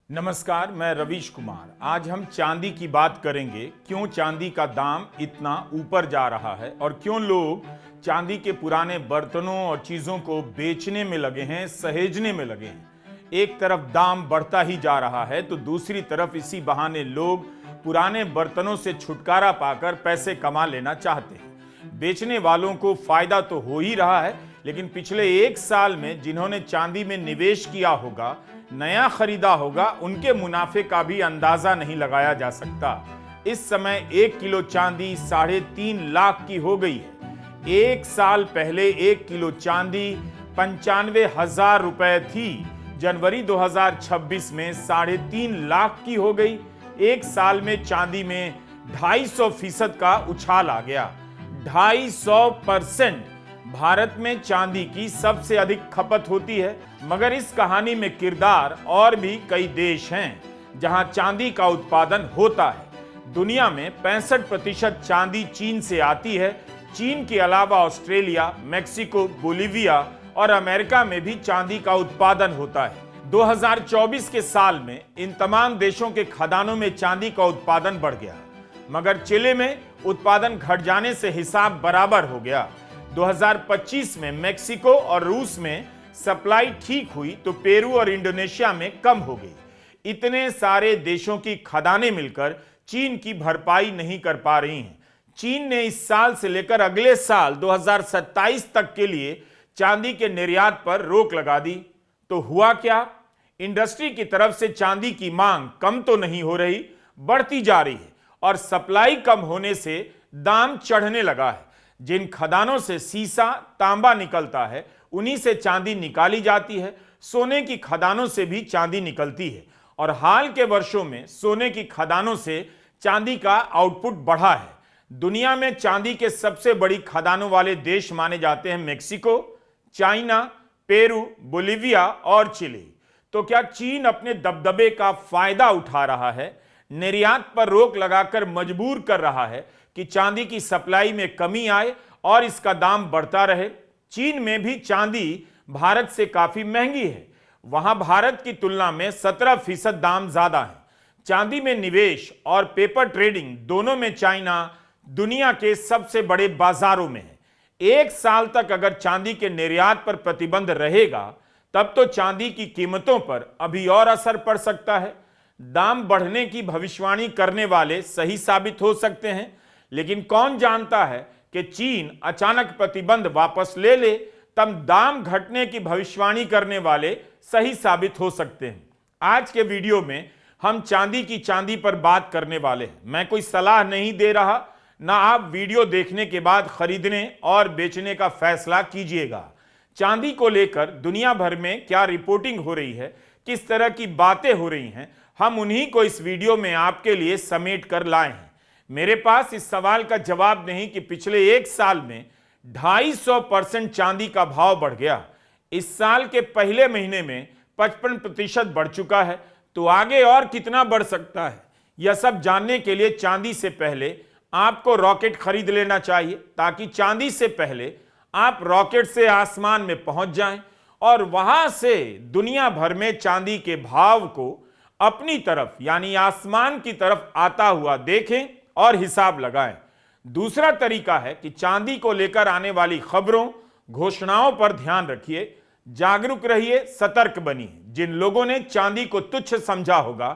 नमस्कार, मैं रवीश कुमार। आज हम चांदी की बात करेंगे। क्यों चांदी का दाम इतना ऊपर जा रहा है और क्यों लोग चांदी के पुराने बर्तनों और चीजों को बेचने में लगे हैं, सहेजने में लगे हैं। एक तरफ दाम बढ़ता ही जा रहा है तो दूसरी तरफ इसी बहाने लोग पुराने बर्तनों से छुटकारा पाकर पैसे कमा लेना चाहते हैं। बेचने वालों को फायदा तो हो ही रहा है, लेकिन पिछले एक साल में जिन्होंने चांदी में निवेश किया होगा, नया खरीदा होगा, उनके मुनाफे का भी अंदाजा नहीं लगाया जा सकता। इस समय 1 किलो चांदी 3.5 लाख की हो गई है। एक साल पहले 1 किलो चांदी 95,000 रुपए थी। जनवरी 2026 में 3.5 लाख की हो गई। एक साल में चांदी में 250% का उछाल आ गया। 250%। भारत में चांदी की सबसे अधिक खपत होती है, मगर इस कहानी में किरदार और भी कई देश हैं जहां चांदी का उत्पादन होता है। दुनिया में 65% चांदी चीन से आती है। चीन के अलावा ऑस्ट्रेलिया, मेक्सिको, बोलिविया और अमेरिका में भी चांदी का उत्पादन होता है। 2024 के साल में इन तमाम देशों के खदानों में चांदी का उत्पादन बढ़ गया, मगर चिली में उत्पादन घट जाने से हिसाब बराबर हो गया। 2025 में मेक्सिको और रूस में सप्लाई ठीक हुई तो पेरू और इंडोनेशिया में कम हो गई। इतने सारे देशों की खदानें मिलकर चीन की भरपाई नहीं कर पा रही हैं। चीन ने इस साल से लेकर अगले साल 2027 तक के लिए चांदी के निर्यात पर रोक लगा दी। तो हुआ क्या? इंडस्ट्री की तरफ से चांदी की मांग कम तो नहीं हो रही, बढ़ती जा रही है, और सप्लाई कम होने से दाम चढ़ने लगा है। जिन खदानों से सीसा, तांबा निकलता है, उन्हीं से चांदी निकाली जाती है। सोने की खदानों से भी चांदी निकलती है, और हाल के वर्षों में सोने की खदानों से चांदी का आउटपुट बढ़ा है। दुनिया में चांदी के सबसे बड़ी खदानों वाले देश माने जाते हैं मेक्सिको, चाइना, पेरू, बोलिविया और चिली। तो क्या चीन अपने दबदबे का फायदा उठा रहा है? निर्यात पर रोक लगाकर मजबूर कर रहा है कि चांदी की सप्लाई में कमी आए और इसका दाम बढ़ता रहे? चीन में भी चांदी भारत से काफी महंगी है। वहां भारत की तुलना में 17% दाम ज्यादा है। चांदी में निवेश और पेपर ट्रेडिंग दोनों में चाइना दुनिया के सबसे बड़े बाजारों में है। एक साल तक अगर चांदी के निर्यात पर प्रतिबंध रहेगा, तब तो चांदी की कीमतों पर अभी और असर पड़ सकता है। दाम बढ़ने की भविष्यवाणी करने वाले सही साबित हो सकते हैं, लेकिन कौन जानता है कि चीन अचानक प्रतिबंध वापस ले ले, तब दाम घटने की भविष्यवाणी करने वाले सही साबित हो सकते हैं। आज के वीडियो में हम चांदी पर बात करने वाले हैं। मैं कोई सलाह नहीं दे रहा, ना आप वीडियो देखने के बाद खरीदने और बेचने का फैसला कीजिएगा। चांदी को लेकर दुनिया भर में क्या रिपोर्टिंग हो रही है, किस तरह की बातें हो रही हैं, हम उन्हीं को इस वीडियो में आपके लिए समेट कर लाए हैं। मेरे पास इस सवाल का जवाब नहीं कि पिछले एक साल में 250% चांदी का भाव बढ़ गया। इस साल के पहले महीने में 55% बढ़ चुका है, तो आगे और कितना बढ़ सकता है? यह सब जानने के लिए चांदी से पहले आपको रॉकेट खरीद लेना चाहिए, ताकि चांदी से पहले आप रॉकेट से आसमान में पहुंच जाएं और वहां से दुनिया भर में चांदी के भाव को अपनी तरफ यानी आसमान की तरफ आता हुआ देखें और हिसाब लगाएं। दूसरा तरीका है कि चांदी को लेकर आने वाली खबरों, घोषणाओं पर ध्यान रखिए, जागरूक रहिए, सतर्क बनिए। जिन लोगों ने चांदी को तुच्छ समझा होगा,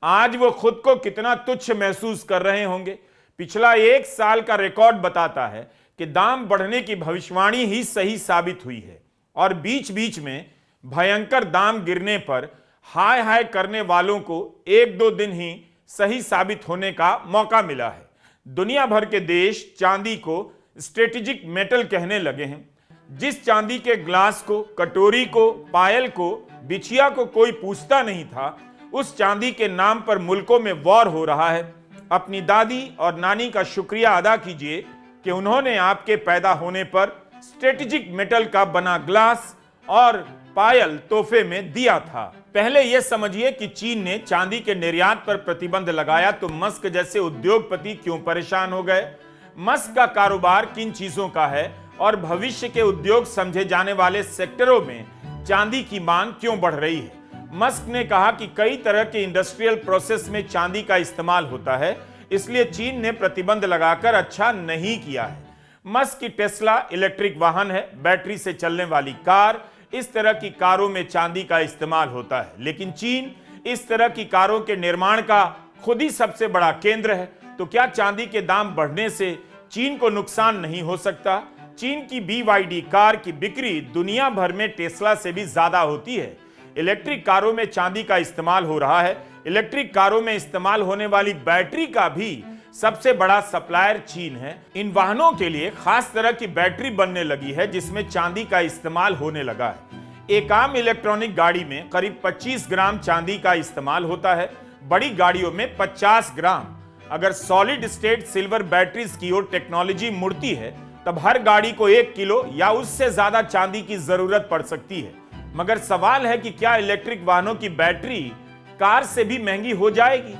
आज वो खुद को कितना तुच्छ महसूस कर रहे होंगे। पिछला एक साल का रिकॉर्ड बताता है कि दाम बढ़ने की भविष्यवाणी ही सही साबित हुई है, और बीच बीच में भयंकर दाम गिरने पर हाय हाय करने वालों को 1-2 दिन ही सही साबित होने का मौका मिला है। दुनिया भर के देश चांदी को स्ट्रेटेजिक मेटल कहने लगे हैं। जिस चांदी के ग्लास को, कटोरी को, पायल को, बिछिया को कोई पूछता नहीं था, उस चांदी के नाम पर मुल्कों में वॉर हो रहा है। अपनी दादी और नानी का शुक्रिया अदा कीजिए कि उन्होंने आपके पैदा होने पर स्ट्रेटेजिक मेटल का बना ग्लास और पायल तोहफे में दिया था। पहले यह समझिए कि चीन ने चांदी के निर्यात पर प्रतिबंध लगाया तो मस्क जैसे उद्योगपति क्यों परेशान हो गए। मस्क का कारोबार किन चीजों का है और भविष्य के उद्योग समझे जाने वाले सेक्टरों में चांदी की मांग क्यों बढ़ रही है। मस्क ने कहा कि कई तरह के इंडस्ट्रियल प्रोसेस में चांदी का इस्तेमाल होता है, इसलिए चीन ने प्रतिबंध लगाकर अच्छा नहीं किया है। मस्क की टेस्ला इलेक्ट्रिक वाहन है, बैटरी से चलने वाली कार, इस तरह की कारों में चांदी का इस्तेमाल होता है। लेकिन चीन इस तरह की कारों के निर्माण का खुद ही सबसे बड़ा केंद्र है, तो क्या चांदी के दाम बढ़ने से चीन को नुकसान नहीं हो सकता? चीन की BYD कार की बिक्री दुनिया भर में टेस्ला से भी ज्यादा होती है। इलेक्ट्रिक कारों में चांदी का इस्तेमाल हो रहा है। इलेक्ट्रिक कारों में इस्तेमाल होने वाली बैटरी का भी सबसे बड़ा सप्लायर चीन है। इन वाहनों के लिए खास तरह की बैटरी बनने लगी है जिसमें चांदी का इस्तेमाल होने लगा है। एक आम इलेक्ट्रॉनिक गाड़ी में करीब 25 ग्राम चांदी का इस्तेमाल होता है, बड़ी गाड़ियों में 50 ग्राम। अगर सॉलिड स्टेट सिल्वर बैटरीज की ओर टेक्नोलॉजी मुड़ती है तब हर गाड़ी को 1 किलो या उससे ज्यादा चांदी की जरूरत पड़ सकती है। मगर सवाल है कि क्या इलेक्ट्रिक वाहनों की बैटरी कार से भी महंगी हो जाएगी?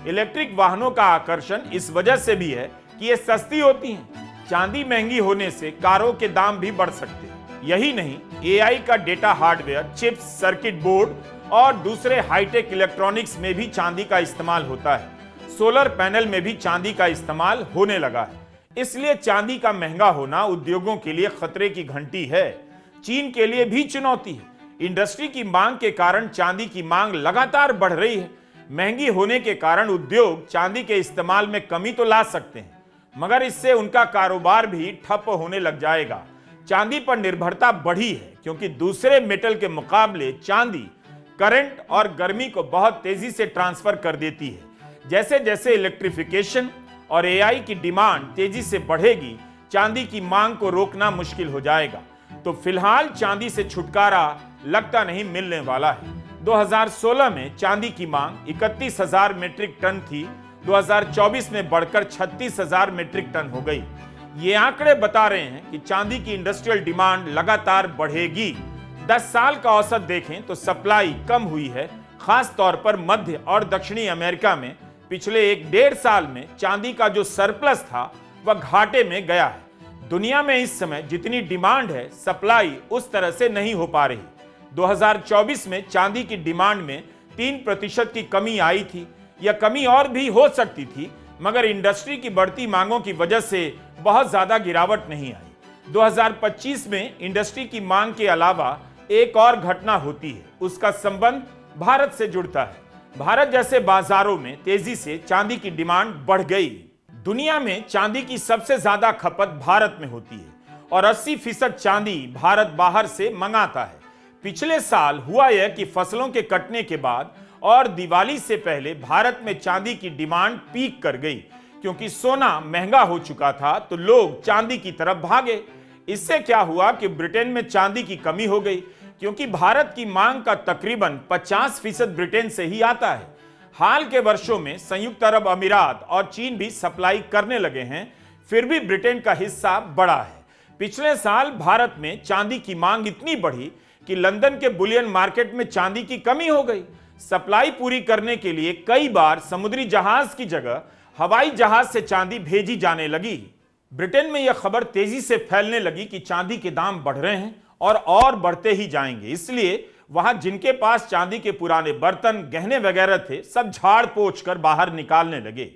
इलेक्ट्रिक वाहनों का आकर्षण इस वजह से भी है कि ये सस्ती होती हैं। चांदी महंगी होने से कारों के दाम भी बढ़ सकते हैं। यही नहीं, AI का data hardware, chips, circuit board और दूसरे हाईटेक इलेक्ट्रॉनिक्स में भी चांदी का इस्तेमाल होता है। सोलर पैनल में भी चांदी का इस्तेमाल होने लगा है। इसलिए चांदी का महंगा होना उद्योगों के लिए खतरे की घंटी है। चीन के लिए भी चुनौती है। इंडस्ट्री की मांग के कारण चांदी की मांग लगातार बढ़ रही है। महंगी होने के कारण उद्योग चांदी के इस्तेमाल में कमी तो ला सकते हैं, मगर इससे उनका कारोबार भी ठप होने लग जाएगा। चांदी पर निर्भरता बढ़ी है क्योंकि दूसरे मेटल के मुकाबले चांदी करंट और गर्मी को बहुत तेजी से ट्रांसफर कर देती है। जैसे जैसे इलेक्ट्रिफिकेशन और AI की डिमांड तेजी से बढ़ेगी, चांदी की मांग को रोकना मुश्किल हो जाएगा। तो फिलहाल चांदी से छुटकारा लगता नहीं मिलने वाला है। 2016 में चांदी की मांग 31,000 मीट्रिक टन थी, 2024 में बढ़कर 36,000 मीट्रिक टन हो गई। ये आंकड़े बता रहे हैं कि चांदी की इंडस्ट्रियल डिमांड लगातार बढ़ेगी। 10 साल का औसत देखें तो सप्लाई कम हुई है, खास तौर पर मध्य और दक्षिणी अमेरिका में। पिछले 1-1.5 साल में चांदी का जो सरप्लस था वह घाटे में गया है। दुनिया में इस समय जितनी डिमांड है, सप्लाई उस तरह से नहीं हो पा रही। 2024 में चांदी की डिमांड में 3% की कमी आई थी। यह कमी और भी हो सकती थी, मगर इंडस्ट्री की बढ़ती मांगों की वजह से बहुत ज्यादा गिरावट नहीं आई। 2025 में इंडस्ट्री की मांग के अलावा एक और घटना होती है, उसका संबंध भारत से जुड़ता है। भारत जैसे बाजारों में तेजी से चांदी की डिमांड बढ़ गई। दुनिया में चांदी की सबसे ज्यादा खपत भारत में होती है और 80% चांदी भारत बाहर से मंगाता है। पिछले साल हुआ यह कि फसलों के कटने के बाद और दिवाली से पहले भारत में चांदी की डिमांड पीक कर गई। क्योंकि सोना महंगा हो चुका था तो लोग चांदी की तरफ भागे। इससे क्या हुआ कि ब्रिटेन में चांदी की कमी हो गई, क्योंकि भारत की मांग का तकरीबन 50% ब्रिटेन से ही आता है। हाल के वर्षों में संयुक्त अरब अमीरात और चीन भी सप्लाई करने लगे हैं, फिर भी ब्रिटेन का हिस्सा बड़ा है। पिछले साल भारत में चांदी की मांग इतनी बढ़ी कि लंदन के बुलियन मार्केट में चांदी की कमी हो गई। सप्लाई पूरी करने के लिए कई बार समुद्री जहाज की जगह हवाई जहाज से चांदी भेजी जाने लगी। ब्रिटेन में यह खबर तेजी से फैलने लगी कि चांदी के दाम बढ़ रहे हैं और बढ़ते ही जाएंगे। इसलिए वहां जिनके पास चांदी के पुराने बर्तन, गहने वगैरह थे, सब झाड़ पोंछ कर बाहर निकालने लगे।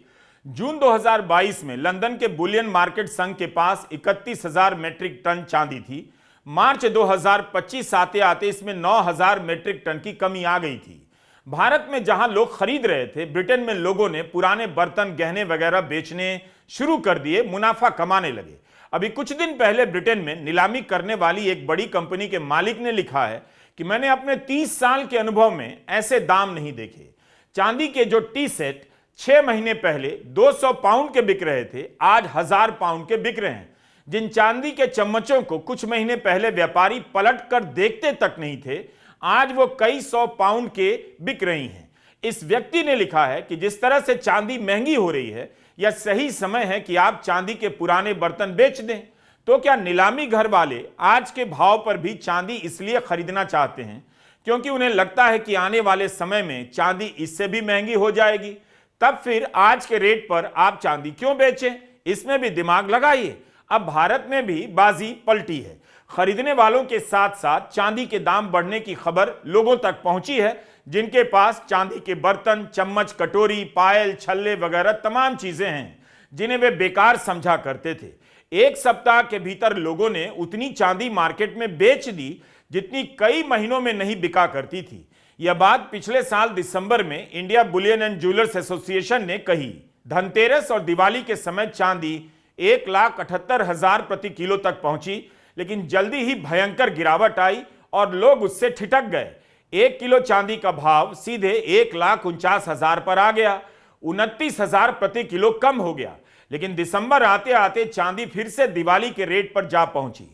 जून 2022 में लंदन के बुलियन मार्केट संघ के पास 31,000 मीट्रिक टन चांदी थी। मार्च 2025 आते आते इसमें 9,000 मीट्रिक टन की कमी आ गई थी। भारत में जहां लोग खरीद रहे थे, ब्रिटेन में लोगों ने पुराने बर्तन, गहने वगैरह बेचने शुरू कर दिए, मुनाफा कमाने लगे। अभी कुछ दिन पहले ब्रिटेन में नीलामी करने वाली एक बड़ी कंपनी के मालिक ने लिखा है कि मैंने अपने 30 साल के अनुभव में ऐसे दाम नहीं देखे। चांदी के जो टी सेट 6 महीने पहले 200 पाउंड के बिक रहे थे, आज 1000 पाउंड के बिक रहे हैं। जिन चांदी के चम्मचों को कुछ महीने पहले व्यापारी पलट कर देखते तक नहीं थे, आज वो कई 100 पाउंड के बिक रही हैं। इस व्यक्ति ने लिखा है कि जिस तरह से चांदी महंगी हो रही है, यह सही समय है कि आप चांदी के पुराने बर्तन बेच दें। तो क्या नीलामी घर वाले आज के भाव पर भी चांदी इसलिए खरीदना चाहते हैं क्योंकि उन्हें लगता है कि आने वाले समय में चांदी इससे भी महंगी हो जाएगी? तब फिर आज के रेट पर आप चांदी क्यों बेचें? इसमें भी दिमाग लगाइए। अब भारत में भी बाजी पलटी है। खरीदने वालों के साथ साथ चांदी के दाम बढ़ने की खबर लोगों तक पहुंची है, जिनके पास चांदी के बर्तन, चम्मच, कटोरी, पायल, छल्ले वगैरह तमाम चीजें हैं जिन्हें वे बेकार समझा करते थे। एक सप्ताह के भीतर लोगों ने उतनी चांदी मार्केट में बेच दी जितनी कई महीनों में नहीं बिका करती थी। यह बात पिछले साल दिसंबर में India Boolean and jewellers association ने कही। धनतेरस और दिवाली के समय चांदी 1,78,000 प्रति किलो तक पहुंची, लेकिन जल्दी ही भयंकर गिरावट आई और लोग उससे ठिठक गए। 1 किलो चांदी का भाव सीधे 1,49,000 पर आ गया, 29,000 प्रति किलो कम हो गया। लेकिन दिसंबर आते आते चांदी फिर से दिवाली के रेट पर जा पहुंची।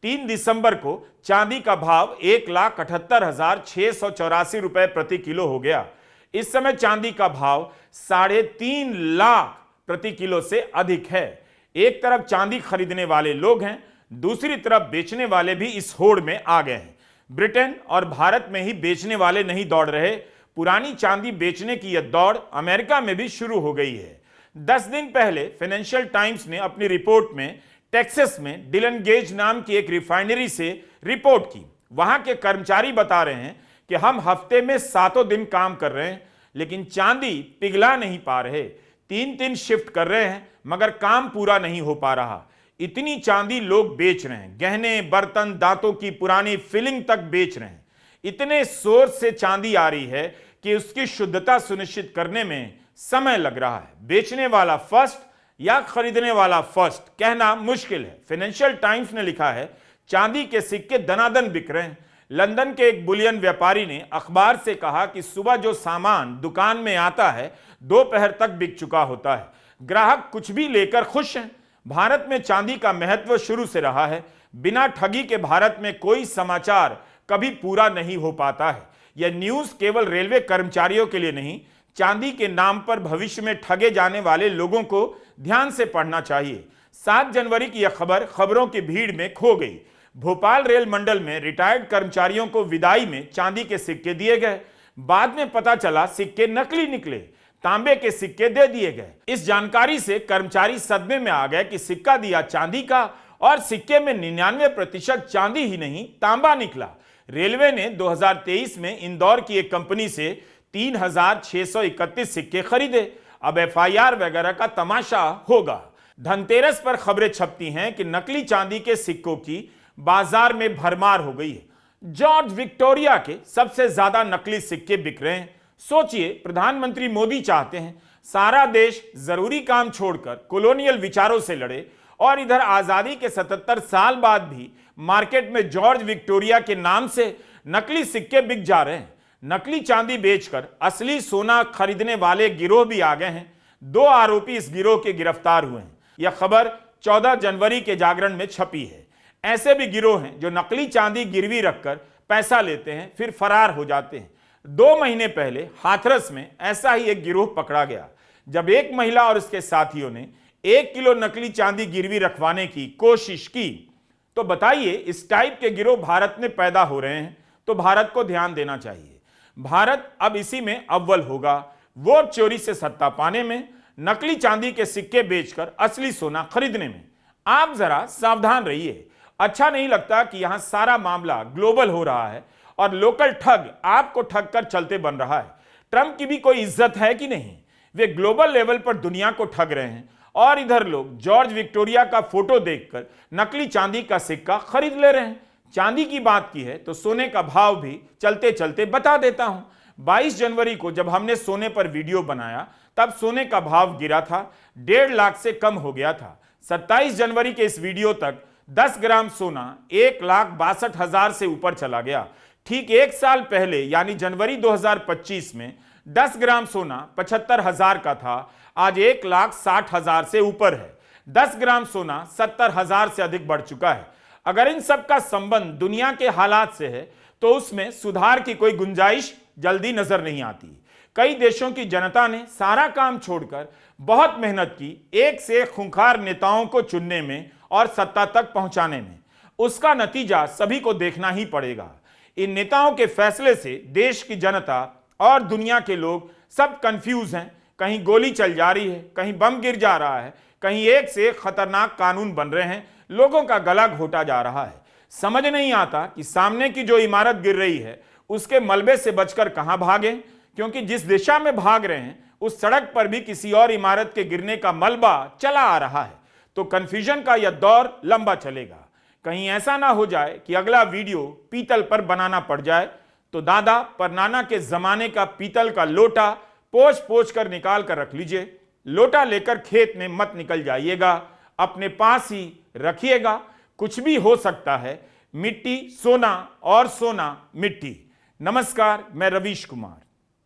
3 दिसंबर को चांदी का भाव 1,78,684 रुपए प्रति किलो हो गया। इस समय चांदी का भाव 3.5 लाख प्रति किलो से अधिक है। एक तरफ चांदी खरीदने वाले लोग हैं, दूसरी तरफ बेचने वाले भी इस होड़ में आ गए हैं। ब्रिटेन और भारत में ही बेचने वाले नहीं दौड़ रहे, पुरानी चांदी बेचने की यह दौड़ अमेरिका में भी शुरू हो गई है। 10 दिन पहले फाइनेंशियल टाइम्स ने अपनी रिपोर्ट में टेक्सास में डिलन गेज नाम की एक रिफाइनरी से रिपोर्ट की। वहां के कर्मचारी बता रहे हैं कि हम हफ्ते में 7 दिन काम कर रहे हैं, लेकिन चांदी पिघला नहीं पा रहे। 3 शिफ्ट कर रहे हैं, मगर काम पूरा नहीं हो पा रहा। इतनी चांदी लोग बेच रहे हैं, गहने, बर्तन, दांतों की पुरानी फिलिंग तक बेच रहे हैं। इतने सोर्स से चांदी आ रही है कि उसकी शुद्धता सुनिश्चित करने में समय लग रहा है। बेचने वाला फर्स्ट या खरीदने वाला फर्स्ट कहना मुश्किल है। फाइनेंशियल टाइम्स ने लिखा है, चांदी के सिक्के दनादन बिक रहे हैं। लंदन के एक बुलियन व्यापारी ने अखबार से कहा कि सुबह जो सामान दुकान में आता है दोपहर तक बिक चुका होता है। ग्राहक कुछ भी लेकर खुश हैं। भारत में चांदी का महत्व शुरू से रहा है। बिना ठगी के भारत में कोई समाचार कभी पूरा नहीं हो पाता है। यह न्यूज केवल रेलवे कर्मचारियों के लिए नहीं, चांदी के नाम पर भविष्य में ठगे जाने वाले लोगों को ध्यान से पढ़ना चाहिए। 7 जनवरी की यह खबर खबरों की भीड़ में खो गई। भोपाल रेल मंडल में रिटायर्ड कर्मचारियों को विदाई में चांदी के सिक्के दिए गए। बाद में पता चला सिक्के नकली निकले, तांबे के सिक्के दे दिए गए। इस जानकारी से कर्मचारी सदमे में आ गए कि सिक्का दिया चांदी का और सिक्के में 99% चांदी ही नहीं तांबा निकला। रेलवे ने 2023 में इंदौर की एक कंपनी से 3,631 सिक्के खरीदे। अब FIR वगैरह का तमाशा होगा। धनतेरस पर खबरें छपती हैं कि नकली चांदी के सिक्कों की बाजार में भरमार हो गई है। जॉर्ज विक्टोरिया के सबसे ज्यादा नकली सिक्के बिक रहे हैं। सोचिए, प्रधानमंत्री मोदी चाहते हैं सारा देश जरूरी काम छोड़कर कॉलोनियल विचारों से लड़े, और इधर आजादी के 77 साल बाद भी मार्केट में जॉर्ज विक्टोरिया के नाम से नकली सिक्के बिक जा रहे हैं। नकली चांदी बेचकर असली सोना खरीदने वाले गिरोह भी आ गए हैं। 2 आरोपी इस गिरोह के गिरफ्तार हुए हैं। यह खबर 14 जनवरी के जागरण में छपी है। ऐसे भी गिरोह हैं जो नकली चांदी गिरवी रखकर पैसा लेते हैं, फिर फरार हो जाते हैं। 2 महीने पहले हाथरस में ऐसा ही एक गिरोह पकड़ा गया, जब एक महिला और उसके साथियों ने 1 किलो नकली चांदी गिरवी रखवाने की कोशिश की। तो बताइए, इस टाइप के गिरोह भारत में पैदा हो रहे हैं, तो भारत को ध्यान देना चाहिए। भारत अब इसी में अव्वल होगा, वोट चोरी से सत्ता पाने में, नकली चांदी के सिक्के बेचकर असली सोना खरीदने में। आप जरा सावधान रहिए। अच्छा नहीं लगता कि यहां सारा मामला ग्लोबल हो रहा है और लोकल ठग आपको ठग कर चलते बन रहा है। ट्रंप की भी कोई इज्जत है कि नहीं? वे ग्लोबल लेवल पर दुनिया को ठग रहे हैं और इधर लोग जॉर्ज विक्टोरिया का फोटो देखकर नकली चांदी का सिक्का खरीद ले रहे हैं। चांदी की बात की है तो सोने का भाव भी चलते चलते बता देता हूं। 22 जनवरी को जब हमने सोने पर वीडियो बनाया तब सोने का भाव गिरा था, 1.5 लाख से कम हो गया था। 27 जनवरी के इस वीडियो तक 10 ग्राम सोना 1,62,000 से ऊपर चला गया। ठीक 1 साल पहले यानी जनवरी 2025 में 10 ग्राम सोना 75,000 का था, आज 1,60,000 से ऊपर है। 10 ग्राम सोना 70,000 से अधिक बढ़ चुका है। अगर इन सब का संबंध दुनिया के हालात से है तो उसमें सुधार की कोई गुंजाइश जल्दी नजर नहीं आती। कई देशों की जनता ने सारा काम छोड़कर बहुत मेहनत की एक से एक खूंखार नेताओं को चुनने में और सत्ता तक पहुंचाने में। उसका नतीजा सभी को देखना ही पड़ेगा। इन नेताओं के फैसले से देश की जनता और दुनिया के लोग सब कंफ्यूज हैं। कहीं गोली चल जा रही है, कहीं बम गिर जा रहा है, कहीं एक से एक खतरनाक कानून बन रहे हैं, लोगों का गला घोटा जा रहा है। समझ नहीं आता कि सामने की जो इमारत गिर रही है उसके मलबे से बचकर कहां भागें, क्योंकि जिस दिशा में भाग रहे हैं उस सड़क पर भी किसी और इमारत के गिरने का मलबा चला आ रहा है। तो कंफ्यूजन का यह दौर लंबा चलेगा। कहीं ऐसा ना हो जाए कि अगला वीडियो पीतल पर बनाना पड़ जाए। तो दादा परनाना के जमाने का पीतल का लोटा पोंछ पोंछ कर निकाल कर रख लीजिए। लोटा लेकर खेत में मत निकल जाइएगा, अपने पास ही रखिएगा। कुछ भी हो सकता है, मिट्टी सोना और सोना मिट्टी। नमस्कार, मैं रवीश कुमार।